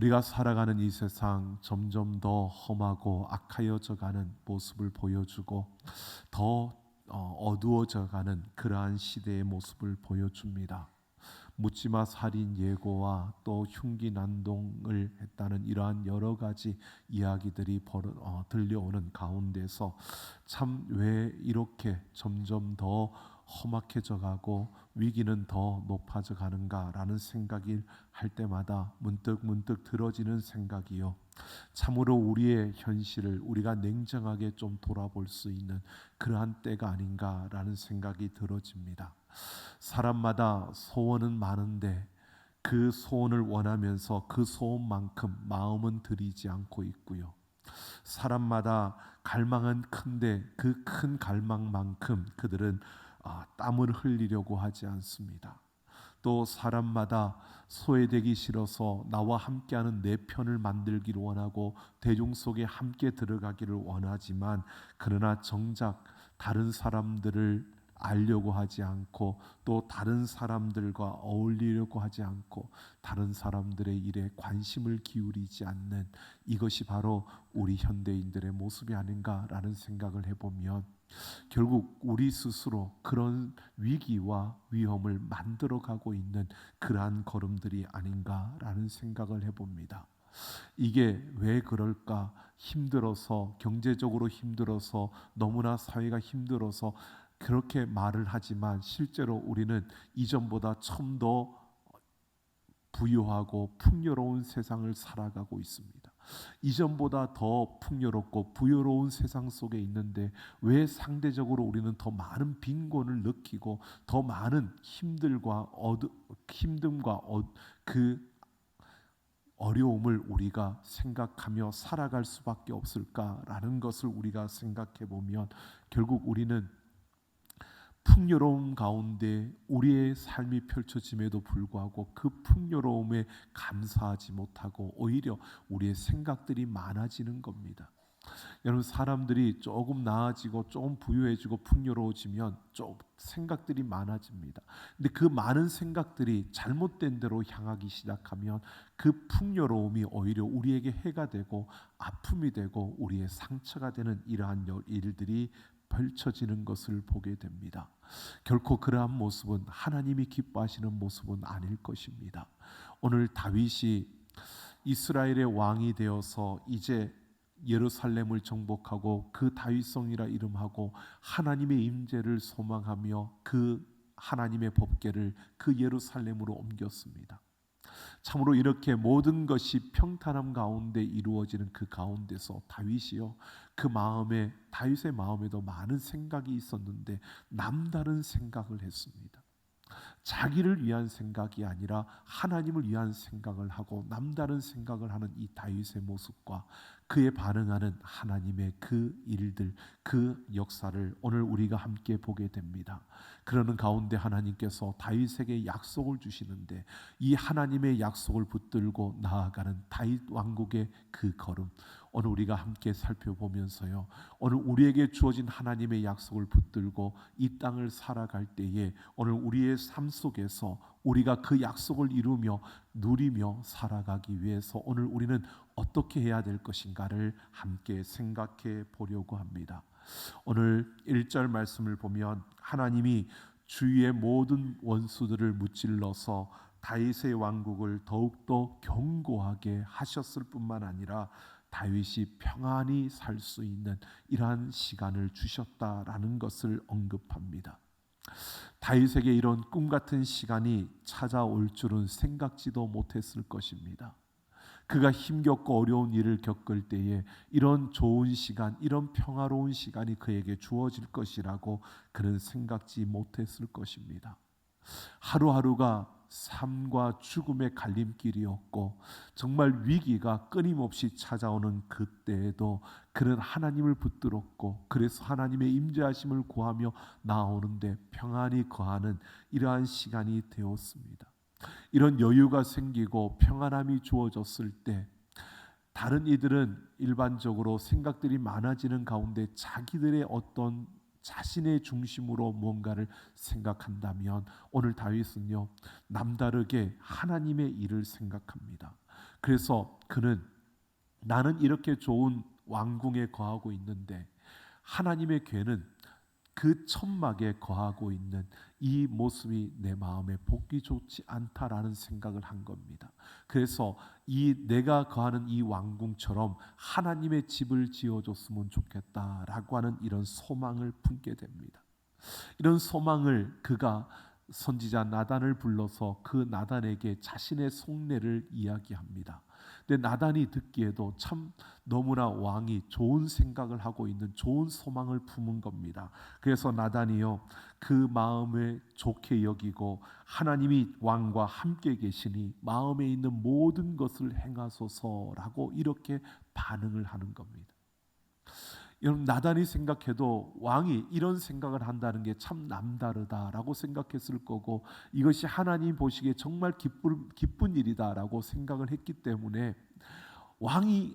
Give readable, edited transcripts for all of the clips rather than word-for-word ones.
우리가 살아가는 이 세상 점점 더 험하고 악하여져가는 모습을 보여주고 더 어두워져가는 그러한 시대의 모습을 보여줍니다. 묻지마 살인 예고와 또 흉기 난동을 했다는 이러한 여러 가지 이야기들이 들려오는 가운데서 참 왜 이렇게 점점 더 험악해져 가고 위기는 더 높아져 가는가라는 생각을 할 때마다 문득 들어지는 생각이요, 참으로 우리의 현실을 우리가 냉정하게 좀 돌아볼 수 있는 그러한 때가 아닌가라는 생각이 들어집니다. 사람마다 소원은 많은데 그 소원을 원하면서 그 소원만큼 마음은 들이지 않고 있고요, 사람마다 갈망은 큰데 그 큰 갈망만큼 그들은 땀을 흘리려고 하지 않습니다. 또 사람마다 소외되기 싫어서 나와 함께하는 내 편을 만들기를 원하고 대중 속에 함께 들어가기를 원하지만, 그러나 정작 다른 사람들을 알려고 하지 않고 또 다른 사람들과 어울리려고 하지 않고 다른 사람들의 일에 관심을 기울이지 않는, 이것이 바로 우리 현대인들의 모습이 아닌가라는 생각을 해보면 결국 우리 스스로 그런 위기와 위험을 만들어가고 있는 그러한 걸음들이 아닌가라는 생각을 해봅니다. 이게 왜 그럴까? 힘들어서, 경제적으로 힘들어서, 너무나 사회가 힘들어서 그렇게 말을 하지만 실제로 우리는 이전보다 좀 더 부유하고 풍요로운 세상을 살아가고 있습니다. 이전보다 더 풍요롭고 부유로운 세상 속에 있는데 왜 상대적으로 우리는 더 많은 빈곤을 느끼고 더 많은 힘듦과 그 어려움을 우리가 생각하며 살아갈 수밖에 없을까라는 것을 우리가 생각해 보면, 결국 우리는 풍요로움 가운데 우리의 삶이 펼쳐짐에도 불구하고 그 풍요로움에 감사하지 못하고 오히려 우리의 생각들이 많아지는 겁니다. 여러분, 사람들이 조금 나아지고 조금 부유해지고 풍요로워지면 좀 생각들이 많아집니다. 근데 그 많은 생각들이 잘못된 대로 향하기 시작하면 그 풍요로움이 오히려 우리에게 해가 되고 아픔이 되고 우리의 상처가 되는 이러한 일들이 펼쳐지는 것을 보게 됩니다. 결코 그러한 모습은 하나님이 기뻐하시는 모습은 아닐 것입니다. 오늘 다윗이 이스라엘의 왕이 되어서 이제 예루살렘을 정복하고 그 다윗성이라 이름하고 하나님의 임재를 소망하며 그 하나님의 법궤를 그 예루살렘으로 옮겼습니다. 참으로 이렇게 모든 것이 평탄함 가운데 이루어지는 그 가운데서 다윗이요, 다윗의 마음에도 많은 생각이 있었는데 남다른 생각을 했습니다. 자기를 위한 생각이 아니라 하나님을 위한 생각을 하고 남다른 생각을 하는 이 다윗의 모습과 그에 반응하는 하나님의 그 일들, 그 역사를 오늘 우리가 함께 보게 됩니다. 그러는 가운데 하나님께서 다윗에게 약속을 주시는데 이 하나님의 약속을 붙들고 나아가는 다윗 왕국의 그 걸음, 오늘 우리가 함께 살펴보면서요, 오늘 우리에게 주어진 하나님의 약속을 붙들고 이 땅을 살아갈 때에 오늘 우리의 삶 속에서 우리가 그 약속을 이루며 누리며 살아가기 위해서 오늘 우리는 어떻게 해야 될 것인가를 함께 생각해 보려고 합니다. 오늘 1절 말씀을 보면 하나님이 주위의 모든 원수들을 무찔러서 다윗의 왕국을 더욱더 견고하게 하셨을 뿐만 아니라 다윗이 평안히 살 수 있는 이러한 시간을 주셨다라는 것을 언급합니다. 다윗에게 이런 꿈 같은 시간이 찾아올 줄은 생각지도 못했을 것입니다. 그가 힘겹고 어려운 일을 겪을 때에 이런 좋은 시간, 이런 평화로운 시간이 그에게 주어질 것이라고 그는 생각지 못했을 것입니다. 하루하루가 삶과 죽음의 갈림길이었고 정말 위기가 끊임없이 찾아오는 그때에도 그는 하나님을 붙들었고 그래서 하나님의 임재하심을 구하며 나오는데 평안히 거하는 이러한 시간이 되었습니다. 이런 여유가 생기고 평안함이 주어졌을 때 다른 이들은 일반적으로 생각들이 많아지는 가운데 자기들의 어떤 자신의 중심으로 뭔가를 생각한다면 오늘 다윗은요, 남다르게 하나님의 일을 생각합니다. 그래서 그는 나는 이렇게 좋은 왕궁에 거하고 있는데 하나님의 괴는 그 천막에 거하고 있는 이 모습이 내 마음에 보기 좋지 않다라는 생각을 한 겁니다. 그래서 이 내가 거하는 이 왕궁처럼 하나님의 집을 지어줬으면 좋겠다라고 하는 이런 소망을 품게 됩니다. 이런 소망을 그가 선지자 나단을 불러서 그 나단에게 자신의 속내를 이야기합니다. 근데 나단이 듣기에도 참 너무나 왕이 좋은 생각을 하고 있는 좋은 소망을 품은 겁니다. 그래서 나단이요 그 마음을 좋게 여기고 하나님이 왕과 함께 계시니 마음에 있는 모든 것을 행하소서라고 이렇게 반응을 하는 겁니다. 여러분 나단이 생각해도 왕이 이런 생각을 한다는 게 참 남다르다라고 생각했을 거고 이것이 하나님 보시기에 정말 기쁜 일이다라고 생각을 했기 때문에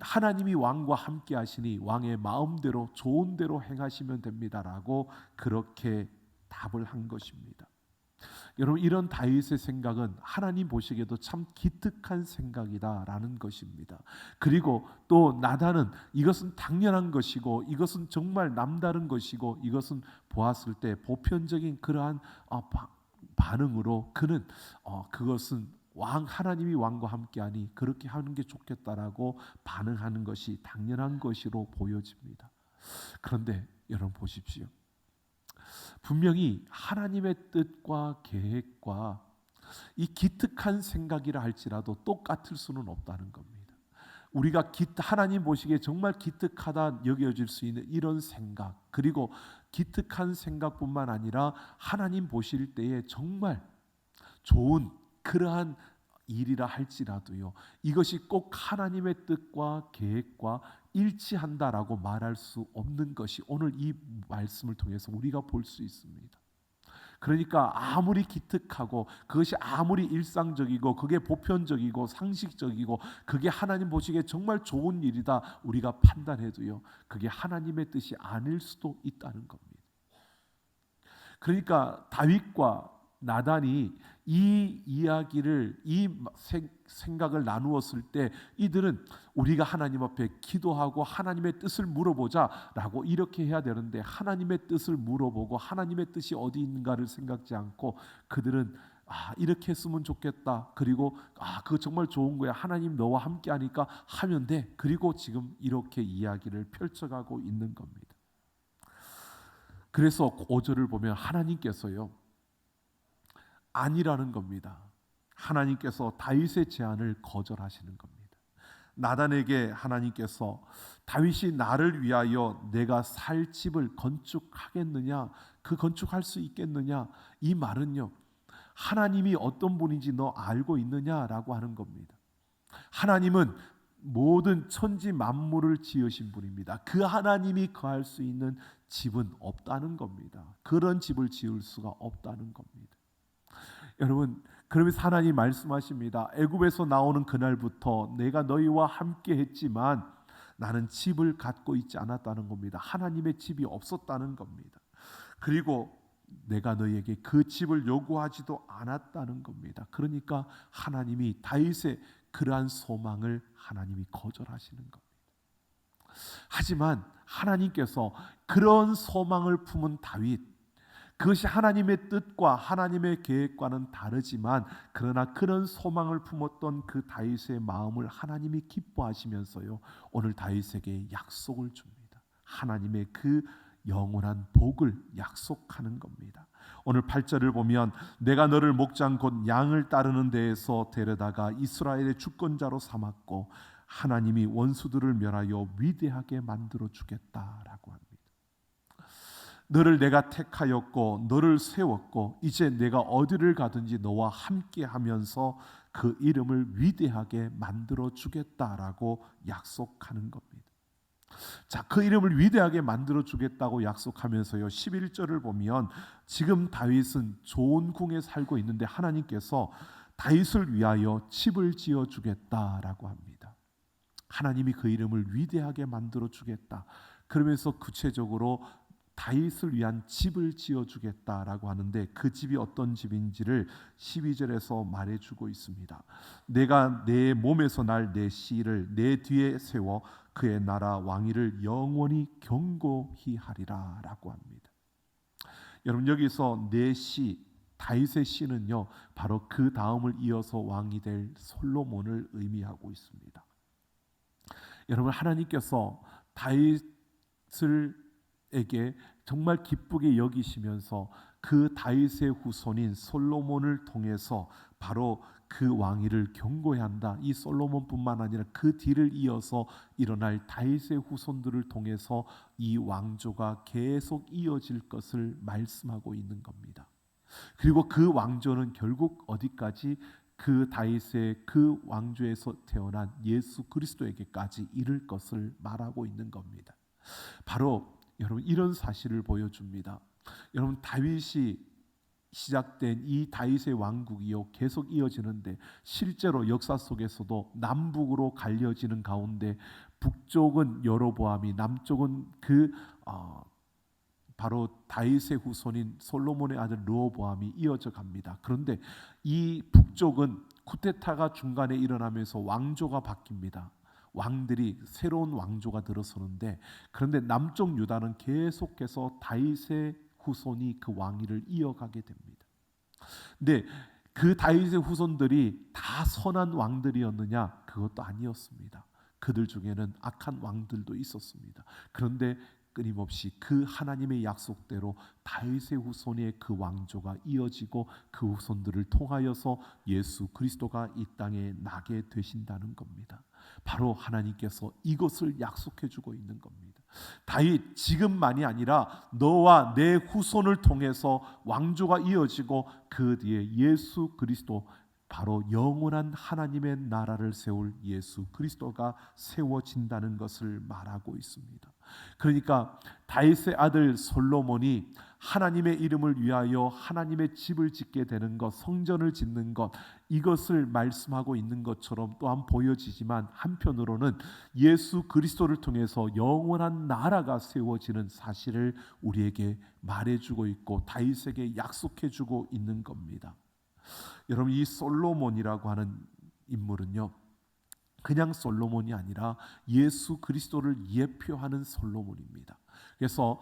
하나님이 왕과 함께 하시니 왕의 마음대로 좋은 대로 행하시면 됩니다라고 그렇게 답을 한 것입니다. 여러분 이런 다윗의 생각은 하나님 보시기에도 참 기특한 생각이다라는 것입니다. 그리고 또 나단은 이것은 당연한 것이고 이것은 정말 남다른 것이고 이것은 보았을 때 보편적인 그러한 반응으로 그는 그것은 하나님이 왕과 함께하니 그렇게 하는 게 좋겠다라고 반응하는 것이 당연한 것으로 보여집니다. 그런데 여러분 보십시오. 분명히 하나님의 뜻과 계획과 이 기특한 생각이라 할지라도 똑같을 수는 없다는 겁니다. 우리가 하나님 보시기에 정말 기특하다 여겨질 수 있는 이런 생각, 그리고 기특한 생각뿐만 아니라 하나님 보실 때에 정말 좋은 그러한 일이라 할지라도요 이것이 꼭 하나님의 뜻과 계획과 일치한다라고 말할 수 없는 것이 오늘 이 말씀을 통해서 우리가 볼 수 있습니다. 그러니까 아무리 기특하고 그것이 아무리 일상적이고 그게 보편적이고 상식적이고 그게 하나님 보시기에 정말 좋은 일이다 우리가 판단해도요 그게 하나님의 뜻이 아닐 수도 있다는 겁니다. 그러니까 다윗과 나단이 이 이야기를 이 생각을 나누었을 때 이들은 우리가 하나님 앞에 기도하고 하나님의 뜻을 물어보자라고 이렇게 해야 되는데 하나님의 뜻을 물어보고 하나님의 뜻이 어디 있는가를 생각지 않고 그들은 이렇게 했으면 좋겠다. 그리고 그거 정말 좋은 거야. 하나님 너와 함께 하니까 하면 돼. 그리고 지금 이렇게 이야기를 펼쳐가고 있는 겁니다. 그래서 5절을 보면 하나님께서요 아니라는 겁니다. 하나님께서 다윗의 제안을 거절하시는 겁니다. 나단에게 하나님께서 다윗이 나를 위하여 내가 살 집을 건축하겠느냐, 그 건축할 수 있겠느냐, 이 말은요 하나님이 어떤 분인지 너 알고 있느냐라고 하는 겁니다. 하나님은 모든 천지 만물을 지으신 분입니다. 그 하나님이 거할 수 있는 집은 없다는 겁니다. 그런 집을 지을 수가 없다는 겁니다. 여러분 그러면서 하나님 말씀하십니다. 애굽에서 나오는 그날부터 내가 너희와 함께 했지만 나는 집을 갖고 있지 않았다는 겁니다. 하나님의 집이 없었다는 겁니다. 그리고 내가 너희에게 그 집을 요구하지도 않았다는 겁니다. 그러니까 하나님이 다윗의 그러한 소망을 하나님이 거절하시는 겁니다. 하지만 하나님께서 그런 소망을 품은 다윗, 그것이 하나님의 뜻과 하나님의 계획과는 다르지만 그러나 그런 소망을 품었던 그 다윗의 마음을 하나님이 기뻐하시면서요 오늘 다윗에게 약속을 줍니다. 하나님의 그 영원한 복을 약속하는 겁니다. 오늘 8절을 보면 내가 너를 목장 곧 양을 따르는 데에서 데려다가 이스라엘의 주권자로 삼았고 하나님이 원수들을 멸하여 위대하게 만들어 주겠다라고 합니다. 너를 내가 택하였고 너를 세웠고 이제 내가 어디를 가든지 너와 함께 하면서 그 이름을 위대하게 만들어 주겠다라고 약속하는 겁니다. 자, 그 이름을 위대하게 만들어 주겠다고 약속하면서요 11절을 보면 지금 다윗은 좋은 궁에 살고 있는데 하나님께서 다윗을 위하여 집을 지어 주겠다라고 합니다. 하나님이 그 이름을 위대하게 만들어 주겠다. 그러면서 구체적으로 다윗을 위한 집을 지어주겠다라고 하는데 그 집이 어떤 집인지를 12절에서 말해주고 있습니다. 내가 내 몸에서 날 내 씨를 내 뒤에 세워 그의 나라 왕위를 영원히 견고히 하리라 라고 합니다. 여러분, 여기서 내 씨, 다윗의 씨는요 바로 그 다음을 이어서 왕이 될 솔로몬을 의미하고 있습니다. 여러분, 하나님께서 다윗에게 정말 기쁘게 여기시면서 그 다윗의 후손인 솔로몬을 통해서 바로 그 왕위를 견고히 한다. 이 솔로몬뿐만 아니라 그 뒤를 이어서 일어날 다윗의 후손들을 통해서 이 왕조가 계속 이어질 것을 말씀하고 있는 겁니다. 그리고 그 왕조는 결국 어디까지? 그 다윗의 그 왕조에서 태어난 예수 그리스도에게까지 이를 것을 말하고 있는 겁니다. 바로 여러분, 이런 사실을 보여줍니다. 여러분, 다윗이 시작된 이 다윗의 왕국이요 계속 이어지는데 실제로 역사 속에서도 남북으로 갈려지는 가운데 북쪽은 여로보암이, 남쪽은 바로 다윗의 후손인 솔로몬의 아들 르호보암이 이어져 갑니다. 그런데 이 북쪽은 쿠데타가 중간에 일어나면서 왕조가 바뀝니다. 왕들이 새로운 왕조가 들어서는데, 그런데 남쪽 유다는 계속해서 다윗의 후손이 그 왕위를 이어가게 됩니다. 근데 그 다윗의 후손들이 다 선한 왕들이었느냐? 그것도 아니었습니다. 그들 중에는 악한 왕들도 있었습니다. 그런데 끊임없이 그 하나님의 약속대로 다윗의 후손의 그 왕조가 이어지고 그 후손들을 통하여서 예수 그리스도가 이 땅에 나게 되신다는 겁니다. 바로 하나님께서 이것을 약속해 주고 있는 겁니다. 다윗, 지금만이 아니라 너와 내 후손을 통해서 왕조가 이어지고 그 뒤에 예수 그리스도, 바로 영원한 하나님의 나라를 세울 예수 그리스도가 세워진다는 것을 말하고 있습니다. 그러니까 다윗의 아들 솔로몬이 하나님의 이름을 위하여 하나님의 집을 짓게 되는 것, 성전을 짓는 것, 이것을 말씀하고 있는 것처럼 또한 보여지지만, 한편으로는 예수 그리스도를 통해서 영원한 나라가 세워지는 사실을 우리에게 말해주고 있고 다윗에게 약속해주고 있는 겁니다. 여러분, 이 솔로몬이라고 하는 인물은요 그냥 솔로몬이 아니라 예수 그리스도를 예표하는 솔로몬입니다. 그래서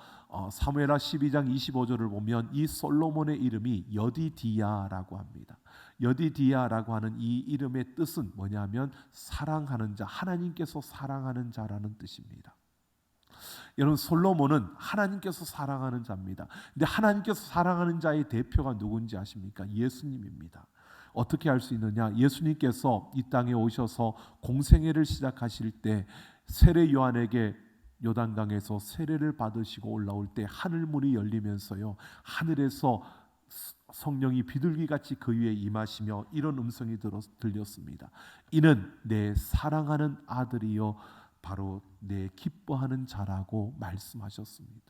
사무엘하 12장 25절을 보면 이 솔로몬의 이름이 여디디야라고 합니다. 여디디야라고 하는 이 이름의 뜻은 뭐냐면 사랑하는 자, 하나님께서 사랑하는 자라는 뜻입니다. 여러분, 솔로몬은 하나님께서 사랑하는 자입니다. 근데 하나님께서 사랑하는 자의 대표가 누군지 아십니까? 예수님입니다. 어떻게 알 수 있느냐? 예수님께서 이 땅에 오셔서 공생애를 시작하실 때 세례 요한에게 요단강에서 세례를 받으시고 올라올 때 하늘문이 열리면서요 하늘에서 성령이 비둘기같이 그 위에 임하시며 이런 음성이 들렸습니다. 이는 내 사랑하는 아들이요 바로 내 기뻐하는 자라고 말씀하셨습니다.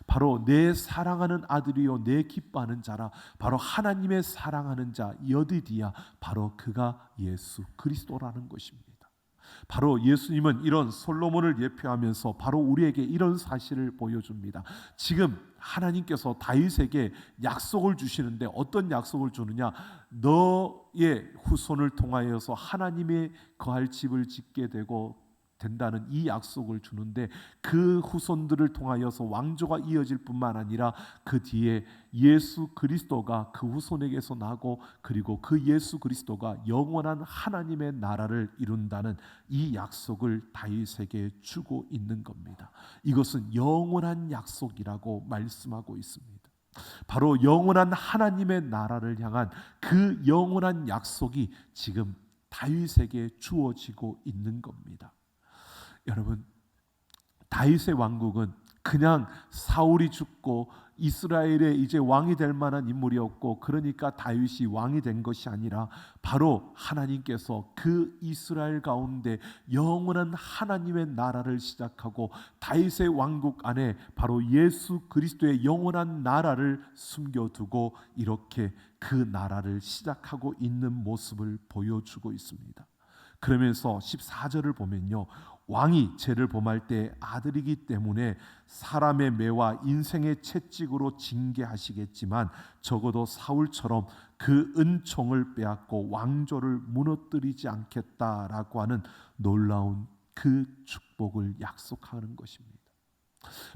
바로 내 사랑하는 아들이요 내 기뻐하는 자라, 바로 하나님의 사랑하는 자 여디디야, 바로 그가 예수 그리스도라는 것입니다. 바로 예수님은 이런 솔로몬을 예표하면서 바로 우리에게 이런 사실을 보여줍니다. 지금 하나님께서 다윗에게 약속을 주시는데 어떤 약속을 주느냐? 너의 후손을 통하여서 하나님의 거할 집을 짓게 된다는 이 약속을 주는데, 그 후손들을 통하여서 왕조가 이어질 뿐만 아니라 그 뒤에 예수 그리스도가 그 후손에게서 나고, 그리고 그 예수 그리스도가 영원한 하나님의 나라를 이룬다는 이 약속을 다윗에게 주고 있는 겁니다. 이것은 영원한 약속이라고 말씀하고 있습니다. 바로 영원한 하나님의 나라를 향한 그 영원한 약속이 지금 다윗에게 주어지고 있는 겁니다. 여러분, 다윗의 왕국은 그냥 사울이 죽고 이스라엘의 이제 왕이 될 만한 인물이었고 그러니까 다윗이 왕이 된 것이 아니라, 바로 하나님께서 그 이스라엘 가운데 영원한 하나님의 나라를 시작하고 다윗의 왕국 안에 바로 예수 그리스도의 영원한 나라를 숨겨두고 이렇게 그 나라를 시작하고 있는 모습을 보여주고 있습니다. 그러면서 14절을 보면요, 왕이 죄를 범할 때 아들이기 때문에 사람의 매와 인생의 채찍으로 징계하시겠지만 적어도 사울처럼 그 은총을 빼앗고 왕조를 무너뜨리지 않겠다라고 하는 놀라운 그 축복을 약속하는 것입니다.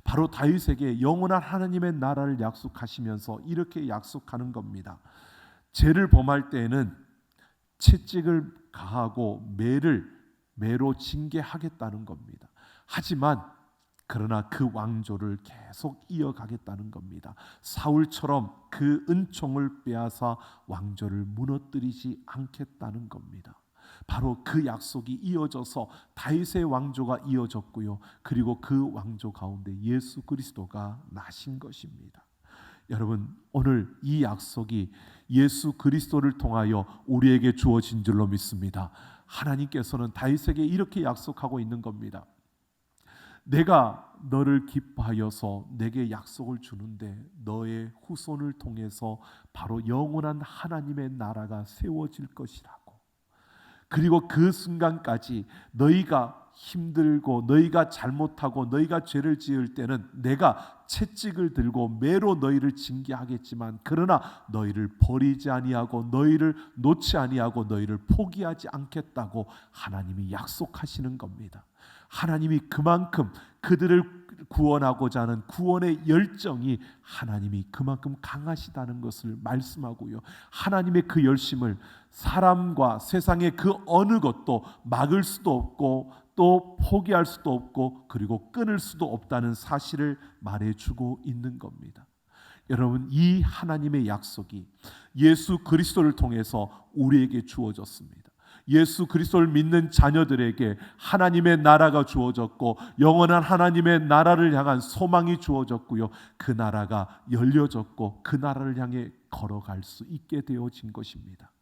바로 다윗에게 영원한 하나님의 나라를 약속하시면서 이렇게 약속하는 겁니다. 죄를 범할 때에는 채찍을 가하고 매로 징계하겠다는 겁니다. 하지만 그러나 그 왕조를 계속 이어가겠다는 겁니다. 사울처럼 그 은총을 빼앗아 왕조를 무너뜨리지 않겠다는 겁니다. 바로 그 약속이 이어져서 다윗의 왕조가 이어졌고요. 그리고 그 왕조 가운데 예수 그리스도가 나신 것입니다. 여러분, 오늘 이 약속이 예수 그리스도를 통하여 우리에게 주어진 줄로 믿습니다. 하나님께서는 다윗에게 이렇게 약속하고 있는 겁니다. 내가 너를 기뻐하여서 내게 약속을 주는데 너의 후손을 통해서 바로 영원한 하나님의 나라가 세워질 것이라고. 그리고 그 순간까지 너희가 힘들고 너희가 잘못하고 너희가 죄를 지을 때는 내가 채찍을 들고 매로 너희를 징계하겠지만 그러나 너희를 버리지 아니하고 너희를 놓지 아니하고 너희를 포기하지 않겠다고 하나님이 약속하시는 겁니다. 하나님이 그만큼 그들을 구원하고자 하는 구원의 열정이 하나님이 그만큼 강하시다는 것을 말씀하고요. 하나님의 그 열심을 사람과 세상의 그 어느 것도 막을 수도 없고 또 포기할 수도 없고 그리고 끊을 수도 없다는 사실을 말해주고 있는 겁니다. 여러분, 이 하나님의 약속이 예수 그리스도를 통해서 우리에게 주어졌습니다. 예수 그리스도를 믿는 자녀들에게 하나님의 나라가 주어졌고 영원한 하나님의 나라를 향한 소망이 주어졌고요. 그 나라가 열려졌고 그 나라를 향해 걸어갈 수 있게 되어진 것입니다.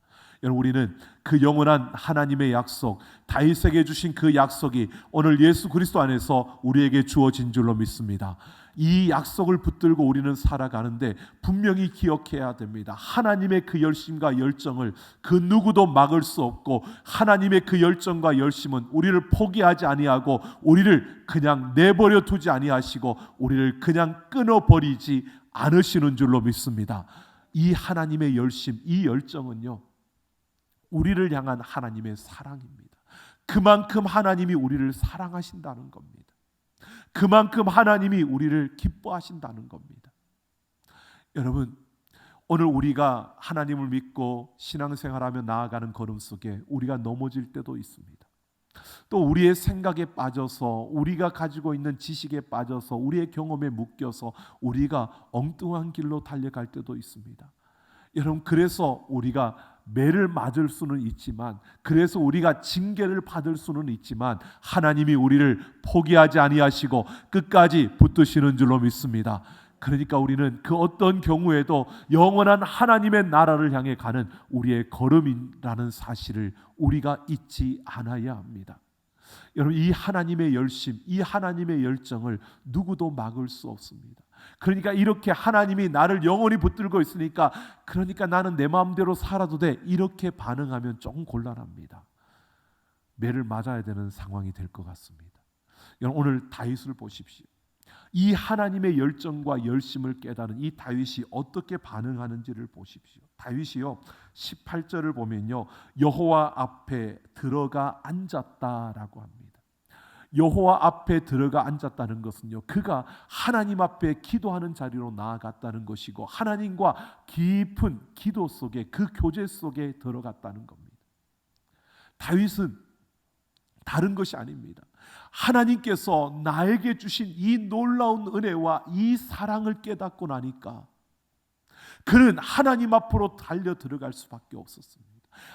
여러분, 우리는 그 영원한 하나님의 약속, 다윗에게 주신 그 약속이 오늘 예수 그리스도 안에서 우리에게 주어진 줄로 믿습니다. 이 약속을 붙들고 우리는 살아가는데 분명히 기억해야 됩니다. 하나님의 그 열심과 열정을 그 누구도 막을 수 없고 하나님의 그 열정과 열심은 우리를 포기하지 아니하고 우리를 그냥 내버려 두지 아니하시고 우리를 그냥 끊어버리지 않으시는 줄로 믿습니다. 이 하나님의 열심, 이 열정은요, 우리를 향한 하나님의 사랑입니다. 그만큼 하나님이 우리를 사랑하신다는 겁니다. 그만큼 하나님이 우리를 기뻐하신다는 겁니다. 여러분, 오늘 우리가 하나님을 믿고 신앙생활하며 나아가는 걸음 속에 우리가 넘어질 때도 있습니다. 또 우리의 생각에 빠져서 우리가 가지고 있는 지식에 빠져서 우리의 경험에 묶여서 우리가 엉뚱한 길로 달려갈 때도 있습니다. 여러분, 그래서 우리가 매를 맞을 수는 있지만 그래서 우리가 징계를 받을 수는 있지만 하나님이 우리를 포기하지 아니하시고 끝까지 붙드시는 줄로 믿습니다. 그러니까 우리는 그 어떤 경우에도 영원한 하나님의 나라를 향해 가는 우리의 걸음이라는 사실을 우리가 잊지 않아야 합니다. 여러분, 이 하나님의 열심, 이 하나님의 열정을 누구도 막을 수 없습니다. 그러니까 이렇게 하나님이 나를 영원히 붙들고 있으니까 그러니까 나는 내 마음대로 살아도 돼, 이렇게 반응하면 조금 곤란합니다. 매를 맞아야 되는 상황이 될 것 같습니다. 여러분, 오늘 다윗을 보십시오. 이 하나님의 열정과 열심을 깨달은 이 다윗이 어떻게 반응하는지를 보십시오. 다윗이요 18절을 보면요 여호와 앞에 들어가 앉았다라고 합니다. 여호와 앞에 들어가 앉았다는 것은요 그가 하나님 앞에 기도하는 자리로 나아갔다는 것이고 하나님과 깊은 기도 속에 그 교제 속에 들어갔다는 겁니다. 다윗은 다른 것이 아닙니다. 하나님께서 나에게 주신 이 놀라운 은혜와 이 사랑을 깨닫고 나니까 그는 하나님 앞으로 달려 들어갈 수밖에 없었습니다.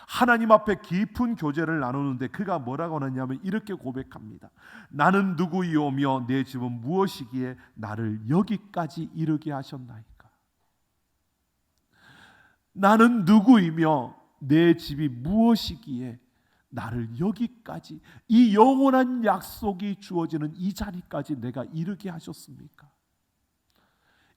하나님 앞에 깊은 교제를 나누는데 그가 뭐라고 하냐면 이렇게 고백합니다. 나는 누구이오며 내 집은 무엇이기에 나를 여기까지 이르게 하셨나이까. 나는 누구이며 내 집이 무엇이기에 나를 여기까지, 이 영원한 약속이 주어지는 이 자리까지 내가 이르게 하셨습니까?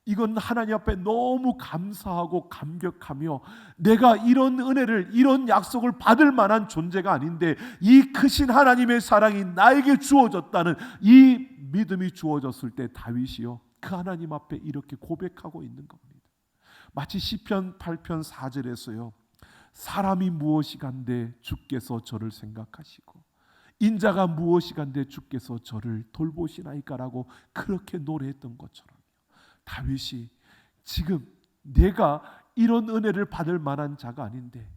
이건 하나님 앞에 너무 감사하고 감격하며 내가 이런 은혜를, 이런 약속을 받을 만한 존재가 아닌데 이 크신 하나님의 사랑이 나에게 주어졌다는 이 믿음이 주어졌을 때 다윗이요, 그 하나님 앞에 이렇게 고백하고 있는 겁니다. 마치 시편 8편 4절에서요, 사람이 무엇이간데 주께서 저를 생각하시고 인자가 무엇이간데 주께서 저를 돌보시나이까라고 그렇게 노래했던 것처럼 다윗이 지금 내가 이런 은혜를 받을 만한 자가 아닌데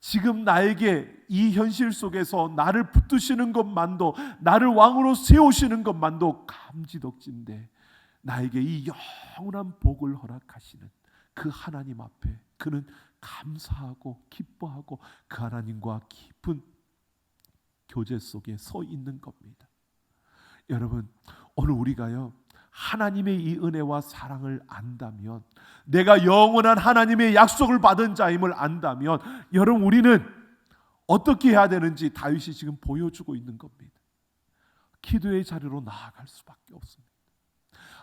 지금 나에게 이 현실 속에서 나를 붙드시는 것만도, 나를 왕으로 세우시는 것만도 감지덕진데 나에게 이 영원한 복을 허락하시는 그 하나님 앞에 그는 감사하고 기뻐하고 그 하나님과 깊은 교제 속에 서 있는 겁니다. 여러분, 오늘 우리가요 하나님의 이 은혜와 사랑을 안다면, 내가 영원한 하나님의 약속을 받은 자임을 안다면, 여러분 우리는 어떻게 해야 되는지 다윗이 지금 보여주고 있는 겁니다. 기도의 자리로 나아갈 수밖에 없습니다.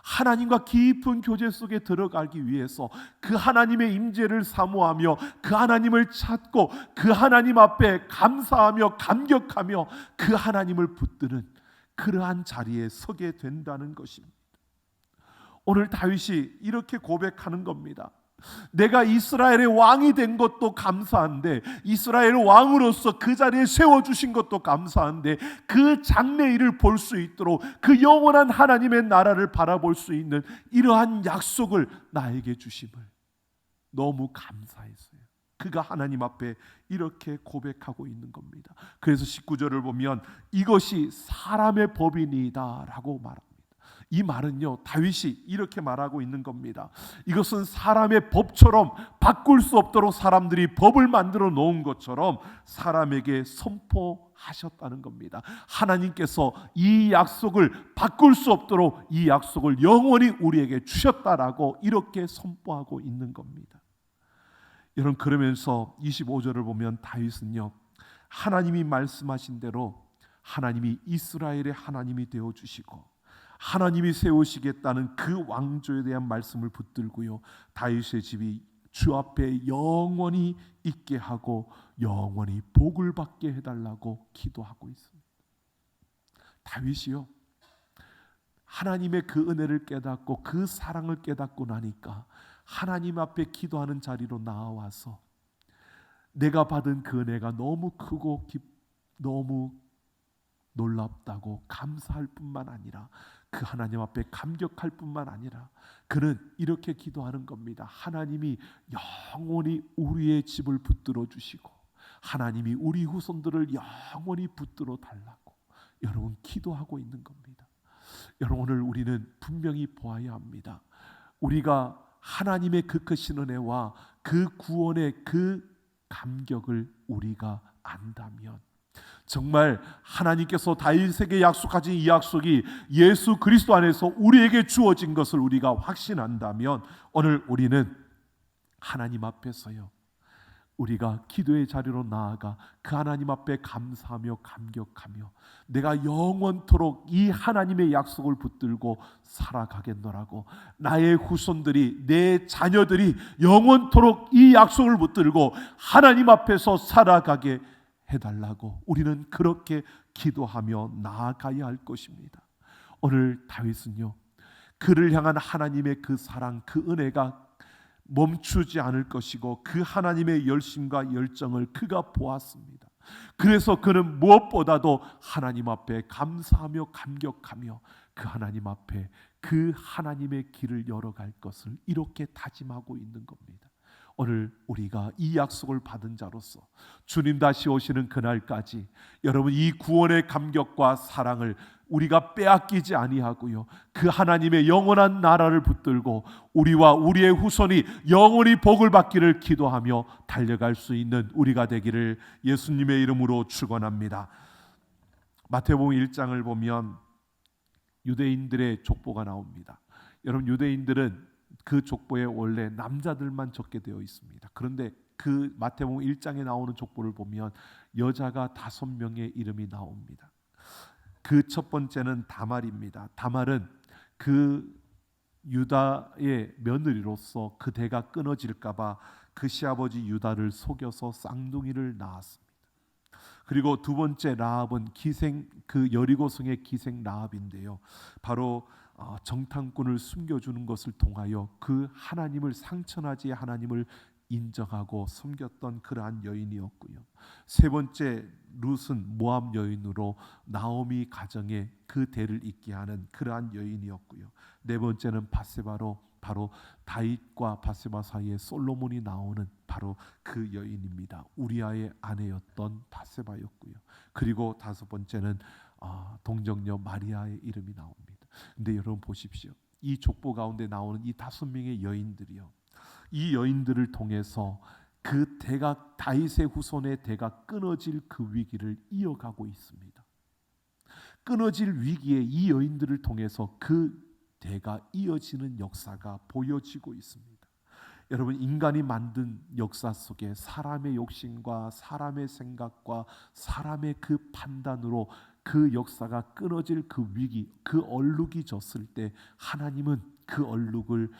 하나님과 깊은 교제 속에 들어가기 위해서 그 하나님의 임재를 사모하며 그 하나님을 찾고 그 하나님 앞에 감사하며 감격하며 그 하나님을 붙드는 그러한 자리에 서게 된다는 것입니다. 오늘 다윗이 이렇게 고백하는 겁니다. 내가 이스라엘의 왕이 된 것도 감사한데, 이스라엘 왕으로서 그 자리에 세워주신 것도 감사한데, 그 장래일을 볼 수 있도록 그 영원한 하나님의 나라를 바라볼 수 있는 이러한 약속을 나에게 주심을 너무 감사했어요. 그가 하나님 앞에 이렇게 고백하고 있는 겁니다. 그래서 19절을 보면 이것이 사람의 법이니이다 라고 말합니다. 이 말은요 다윗이 이렇게 말하고 있는 겁니다. 이것은 사람의 법처럼 바꿀 수 없도록 사람들이 법을 만들어 놓은 것처럼 사람에게 선포하셨다는 겁니다. 하나님께서 이 약속을 바꿀 수 없도록 이 약속을 영원히 우리에게 주셨다라고 이렇게 선포하고 있는 겁니다. 여러분, 그러면서 25절을 보면 다윗은요 하나님이 말씀하신 대로 하나님이 이스라엘의 하나님이 되어주시고 하나님이 세우시겠다는 그 왕조에 대한 말씀을 붙들고요, 다윗의 집이 주 앞에 영원히 있게 하고 영원히 복을 받게 해달라고 기도하고 있습니다. 다윗이요 하나님의 그 은혜를 깨닫고 그 사랑을 깨닫고 나니까 하나님 앞에 기도하는 자리로 나와서 내가 받은 그 은혜가 너무 크고 너무 놀랍다고 감사할 뿐만 아니라 그 하나님 앞에 감격할 뿐만 아니라 그는 이렇게 기도하는 겁니다. 하나님이 영원히 우리의 집을 붙들어 주시고 하나님이 우리 후손들을 영원히 붙들어 달라고 여러분 기도하고 있는 겁니다. 여러분, 오늘 우리는 분명히 보아야 합니다. 우리가 하나님의 그 크신 은혜와 그 구원의 그 감격을 우리가 안다면, 정말 하나님께서 다윗에게 약속하신 이 약속이 예수 그리스도 안에서 우리에게 주어진 것을 우리가 확신한다면, 오늘 우리는 하나님 앞에서요 우리가 기도의 자리로 나아가 그 하나님 앞에 감사하며 감격하며 내가 영원토록 이 하나님의 약속을 붙들고 살아가겠노라고, 나의 후손들이, 내 자녀들이 영원토록 이 약속을 붙들고 하나님 앞에서 살아가게 해달라고 우리는 그렇게 기도하며 나아가야 할 것입니다. 오늘 다윗은요 그를 향한 하나님의 그 사랑, 그 은혜가 멈추지 않을 것이고 그 하나님의 열심과 열정을 그가 보았습니다. 그래서 그는 무엇보다도 하나님 앞에 감사하며 감격하며 그 하나님 앞에 그 하나님의 길을 열어갈 것을 이렇게 다짐하고 있는 겁니다. 오늘 우리가 이 약속을 받은 자로서 주님 다시 오시는 그날까지 여러분 이 구원의 감격과 사랑을 우리가 빼앗기지 아니하고요, 그 하나님의 영원한 나라를 붙들고 우리와 우리의 후손이 영원히 복을 받기를 기도하며 달려갈 수 있는 우리가 되기를 예수님의 이름으로 축원합니다. 마태복음 1장을 보면 유대인들의 족보가 나옵니다. 여러분, 유대인들은 그 족보에 원래 남자들만 적게 되어 있습니다. 그런데 그 마태복음 1장에 나오는 족보를 보면 여자가 5명의 이름이 나옵니다. 그 첫 번째는 다말입니다. 다말은 그 유다의 며느리로서 그 대가 끊어질까봐 그 시아버지 유다를 속여서 쌍둥이를 낳았습니다. 그리고 두 번째 라합은 그 여리고성의 기생 라합인데요. 바로 정탐꾼을 숨겨주는 것을 통하여 그 하나님을 상천하지의 하나님을 인정하고 섬겼던 그러한 여인이었고요. 세 번째 룻은 모압 여인으로 나오미 가정에 그 대를 잇게 하는 그러한 여인이었고요. 네 번째는 바세바로 바로 다윗과 바세바 사이에 솔로몬이 나오는 바로 그 여인입니다. 우리아의 아내였던 바세바였고요. 그리고 다섯 번째는 동정녀 마리아의 이름이 나옵니다. 근데 여러분 보십시오. 이 족보 가운데 나오는 이 5명의 여인들이요. 이 여인들을 통해서 그 대가 다윗의 후손의 대가 끊어질 그 위기를 이어가고 있습니다. 끊어질 위기에 이 여인들을 통해서 그 대가 이어지는 역사가 보여지고 있습니다. 여러분, 인간이 만든 역사 속에 사람의 욕심과 사람의 생각과 사람의 그 판단으로 그 역사가 끊어질 그 위기, 그 얼룩이 졌을 때 하나님은 그 얼룩을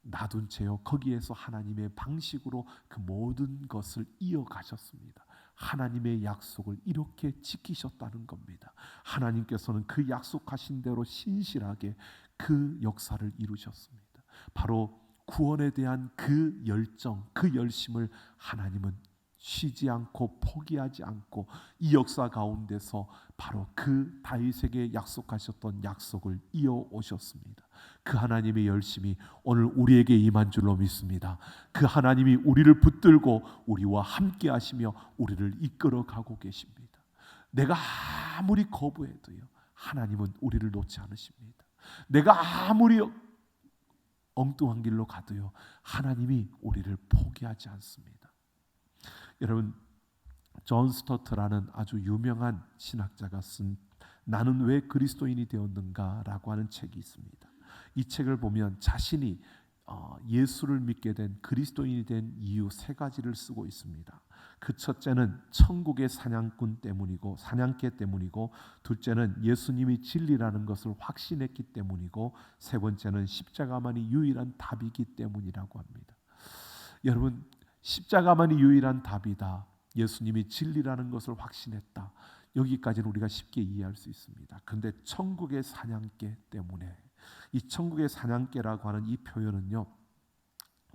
놔둔 채요 거기에서 하나님의 방식으로 그 모든 것을 이어가셨습니다. 하나님의 약속을 이렇게 지키셨다는 겁니다. 하나님께서는 그 약속하신 대로 신실하게 그 역사를 이루셨습니다. 바로 구원에 대한 그 열정, 그 열심을 하나님은 쉬지 않고 포기하지 않고 이 역사 가운데서 바로 그 다윗에게 약속하셨던 약속을 이어오셨습니다. 그 하나님의 열심이 오늘 우리에게 임한 줄로 믿습니다. 그 하나님이 우리를 붙들고 우리와 함께 하시며 우리를 이끌어가고 계십니다. 내가 아무리 거부해도요 하나님은 우리를 놓지 않으십니다. 내가 아무리 엉뚱한 길로 가도요 하나님이 우리를 포기하지 않습니다. 여러분, 존 스토트라는 아주 유명한 신학자가 쓴 나는 왜 그리스도인이 되었는가라고 하는 책이 있습니다. 이 책을 보면 자신이 예수를 믿게 된 그리스도인이 된 이유 3가지를 쓰고 있습니다. 그 첫째는 천국의 사냥꾼 때문이고 사냥개 때문이고, 둘째는 예수님이 진리라는 것을 확신했기 때문이고, 세 번째는 십자가만이 유일한 답이기 때문이라고 합니다. 여러분, 십자가만이 유일한 답이다. 예수님이 진리라는 것을 확신했다. 여기까지는 우리가 쉽게 이해할 수 있습니다. 그런데 천국의 사냥개 때문에, 이 천국의 사냥개라고 하는 이 표현은요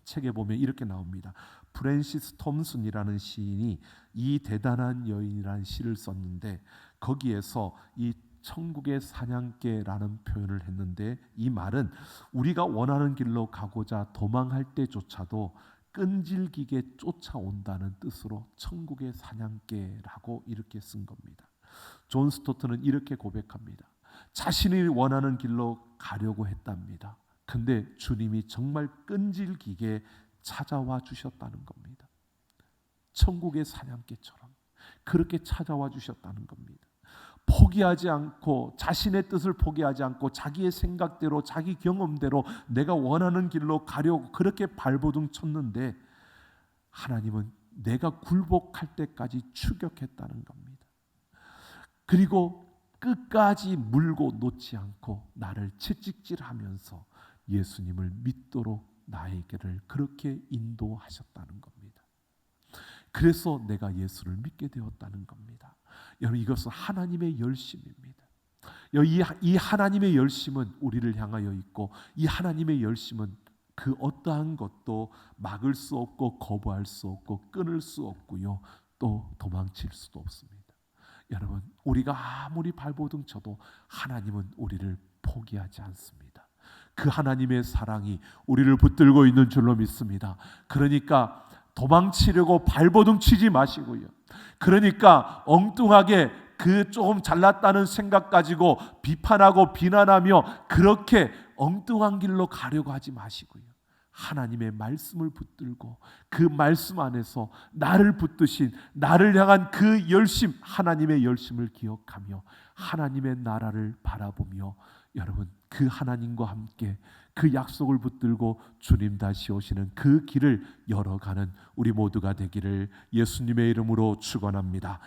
책에 보면 이렇게 나옵니다. 프랜시스 톰슨이라는 시인이 이 대단한 여인이라는 시를 썼는데 거기에서 이 천국의 사냥개라는 표현을 했는데, 이 말은 우리가 원하는 길로 가고자 도망할 때조차도 끈질기게 쫓아온다는 뜻으로 천국의 사냥개라고 이렇게 쓴 겁니다. 존 스토트는 이렇게 고백합니다. 자신이 원하는 길로 가려고 했답니다. 근데 주님이 정말 끈질기게 찾아와 주셨다는 겁니다. 천국의 사냥개처럼 그렇게 찾아와 주셨다는 겁니다. 포기하지 않고, 자신의 뜻을 포기하지 않고 자기의 생각대로 자기 경험대로 내가 원하는 길로 가려고 그렇게 발버둥 쳤는데 하나님은 내가 굴복할 때까지 추격했다는 겁니다. 그리고 끝까지 물고 놓지 않고 나를 채찍질하면서 예수님을 믿도록 나에게를 그렇게 인도하셨다는 겁니다. 그래서 내가 예수를 믿게 되었다는 겁니다. 여러분, 이것은 하나님의 열심입니다. 이 하나님의 열심은 우리를 향하여 있고, 이 하나님의 열심은 그 어떠한 것도 막을 수 없고 거부할 수 없고 끊을 수 없고요, 또 도망칠 수도 없습니다. 여러분, 우리가 아무리 발버둥 쳐도 하나님은 우리를 포기하지 않습니다. 그 하나님의 사랑이 우리를 붙들고 있는 줄로 믿습니다. 그러니까 도망치려고 발버둥 치지 마시고요, 그러니까 엉뚱하게 그 조금 잘났다는 생각 가지고 비판하고 비난하며 그렇게 엉뚱한 길로 가려고 하지 마시고요, 하나님의 말씀을 붙들고 그 말씀 안에서 나를 붙드신, 나를 향한 그 열심, 하나님의 열심을 기억하며 하나님의 나라를 바라보며, 여러분, 그 하나님과 함께 그 약속을 붙들고 주님 다시 오시는 그 길을 열어가는 우리 모두가 되기를 예수님의 이름으로 축원합니다.